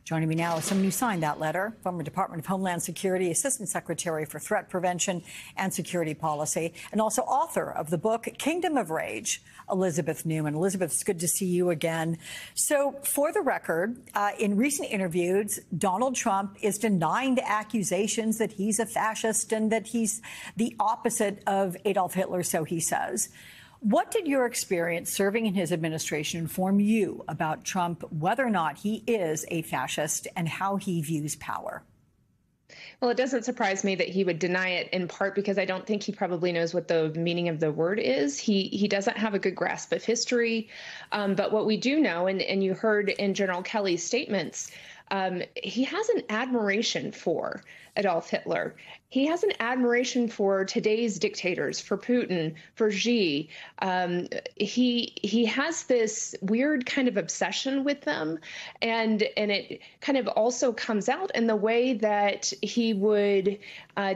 Joining me now is someone who signed that letter, former Department of Homeland Security Assistant Secretary for Threat Prevention and Security Policy, and also author of the book Kingdom of Rage, Elizabeth Neumann. Elizabeth, it's good to see you again. So, for the record, in recent interviews, Donald Trump is denying the accusations that he's a fascist and that he's the opposite of Adolf Hitler, so he says. What did your experience serving in his administration inform you about Trump, whether or not he is a fascist, and how he views power? Well, it doesn't surprise me that he would deny it, in part because I don't think he probably knows what the meaning of the word is. He doesn't have a good grasp of history. But what we do know, and you heard in General Kelly's statements, he has an admiration for Adolf Hitler. He has an admiration for today's dictators, for Putin, for Xi. He has this weird kind of obsession with them, and it kind of also comes out in the way that he would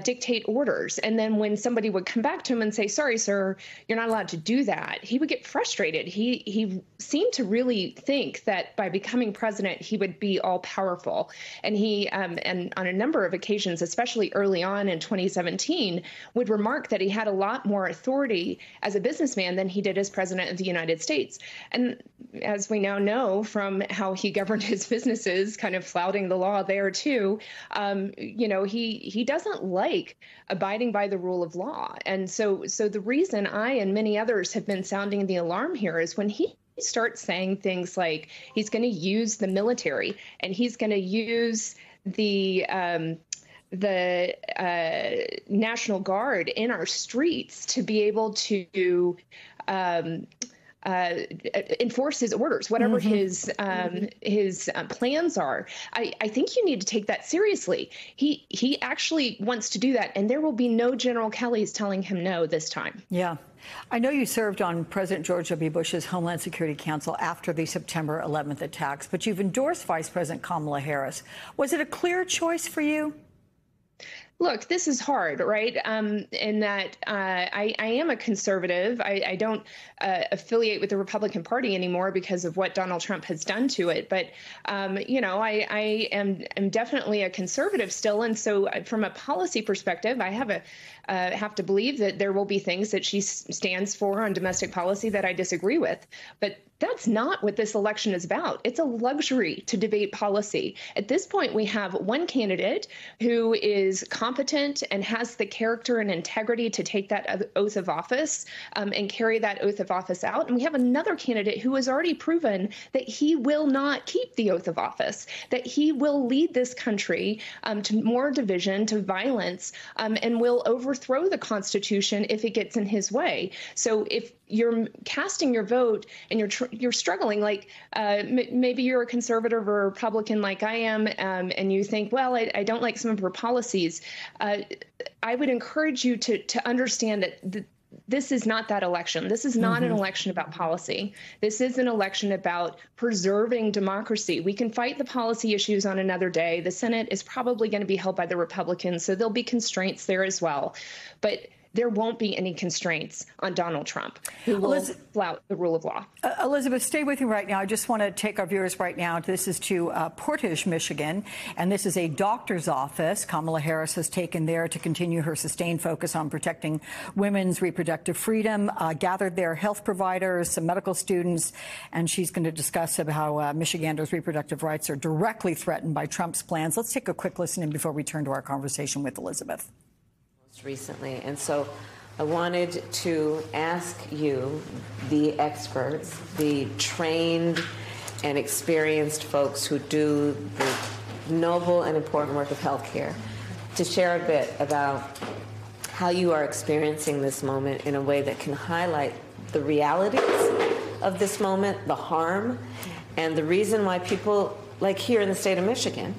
dictate orders. And then when somebody would come back to him and say, "Sorry, sir, you're not allowed to do that," he would get frustrated. He seemed to really think that by becoming president, he would be all powerful. And he, and on a number of occasions, especially early on in 2017, would remark that he had a lot more authority as a businessman than he did as president of the United States. And as we now know from how he governed his businesses, kind of flouting the law there too, he doesn't like abiding by the rule of law. And so the reason I and many others have been sounding the alarm here is when he starts saying things like he's going to use the military and he's going to use the National Guard in our streets to be able to enforce his orders, whatever his plans are. I think you need to take that seriously. He actually wants to do that, and there will be no General Kelly's telling him no this time. Yeah. I know you served on President George W. Bush's Homeland Security Council after the September 11th attacks, but you've endorsed Vice President Kamala Harris. Was it a clear choice for you? Look, this is hard, right? In that I am a conservative. I don't affiliate with the Republican Party anymore because of what Donald Trump has done to it. But, I am definitely a conservative still. And so from a policy perspective, I have to believe that there will be things that she stands for on domestic policy that I disagree with. But that's not what this election is about. It's a luxury to debate policy. At this point, we have one candidate who is competent and has the character and integrity to take that oath of office and carry that oath of office out. And we have another candidate who has already proven that he will not keep the oath of office, that he will lead this country to more division, to violence, and will overthrow the Constitution if it gets in his way. So if you're casting your vote and you're struggling, like maybe you're a conservative or a Republican like I am, and you think, well, I don't like some of her policies, I would encourage you to understand that this is not that election. This is not an election about policy. This is an election about preserving democracy. We can fight the policy issues on another day. The Senate is probably going to be held by the Republicans, so there'll be constraints there as well. But there won't be any constraints on Donald Trump, who will flout the rule of law. Elizabeth, stay with me right now. I just want to take our viewers right now. This is to Portage, Michigan, and this is a doctor's office Kamala Harris has taken there to continue her sustained focus on protecting women's reproductive freedom, gathered there health providers, some medical students, and she's going to discuss how Michiganders' reproductive rights are directly threatened by Trump's plans. Let's take a quick listen in before we turn to our conversation with Elizabeth. Recently, and so I wanted to ask you, the experts, the trained and experienced folks who do the noble and important work of healthcare, to share a bit about how you are experiencing this moment in a way that can highlight the realities of this moment, the harm, and the reason why people, like here in the state of Michigan,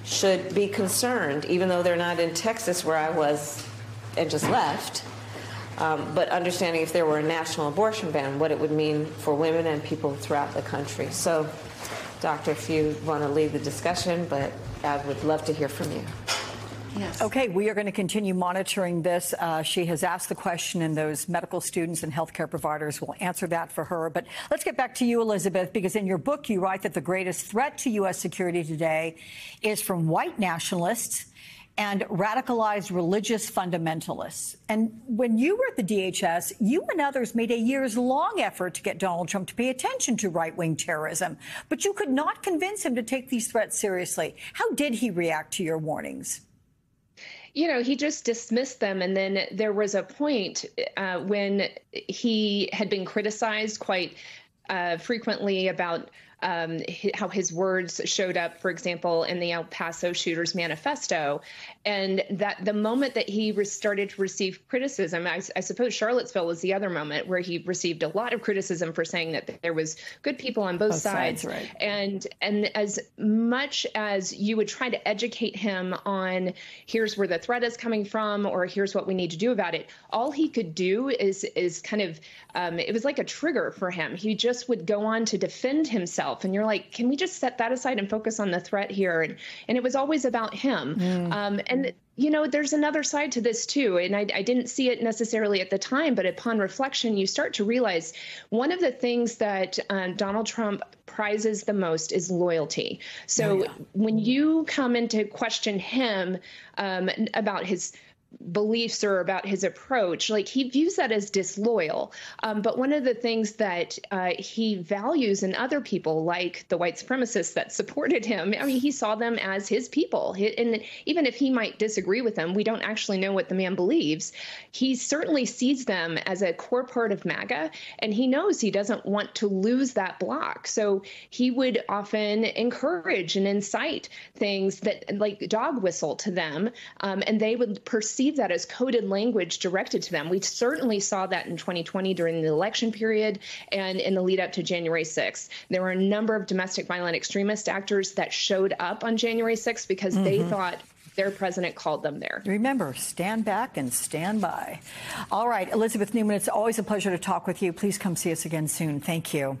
should be concerned, even though they're not in Texas where I was and just left, but understanding if there were a national abortion ban, what it would mean for women and people throughout the country. So, Doctor, if you want to lead the discussion, but I would love to hear from you. Yes. Okay, we are going to continue monitoring this. She has asked the question, and those medical students and healthcare providers will answer that for her. But let's get back to you, Elizabeth, because in your book you write that the greatest threat to U.S. security today is from white nationalists and radicalized religious fundamentalists. And when you were at the DHS, you and others made a years-long effort to get Donald Trump to pay attention to right-wing terrorism, but you could not convince him to take these threats seriously. How did he react to your warnings? You know, he just dismissed them. And then there was a point when he had been criticized quite frequently about how his words showed up, for example, in the El Paso shooters manifesto. And that the moment that he started to receive criticism, I suppose Charlottesville was the other moment where he received a lot of criticism for saying that there was good people on both sides. Right. And as much as you would try to educate him on here's where the threat is coming from, or here's what we need to do about it, all he could do is kind of, it was like a trigger for him. He just would go on to defend himself. And you're like, can we just set that aside and focus on the threat here? And it was always about him. And, you know, there's another side to this, too. And I didn't see it necessarily at the time, but upon reflection, you start to realize one of the things that Donald Trump prizes the most is loyalty. So when you come in to question him about his beliefs or about his approach, like he views that as disloyal. But one of the things that he values in other people, like the white supremacists that supported him, I mean, he saw them as his people. And even if he might disagree with them, we don't actually know what the man believes. He certainly sees them as a core part of MAGA, and he knows he doesn't want to lose that block. So he would often encourage and incite things that like dog whistle to them, and they would perceive that as coded language directed to them. We certainly saw that in 2020 during the election period and in the lead up to January 6th. There were a number of domestic violent extremist actors that showed up on January 6th because they thought their president called them there. Remember, stand back and stand by. All right, Elizabeth Neumann, it's always a pleasure to talk with you. Please come see us again soon. Thank you.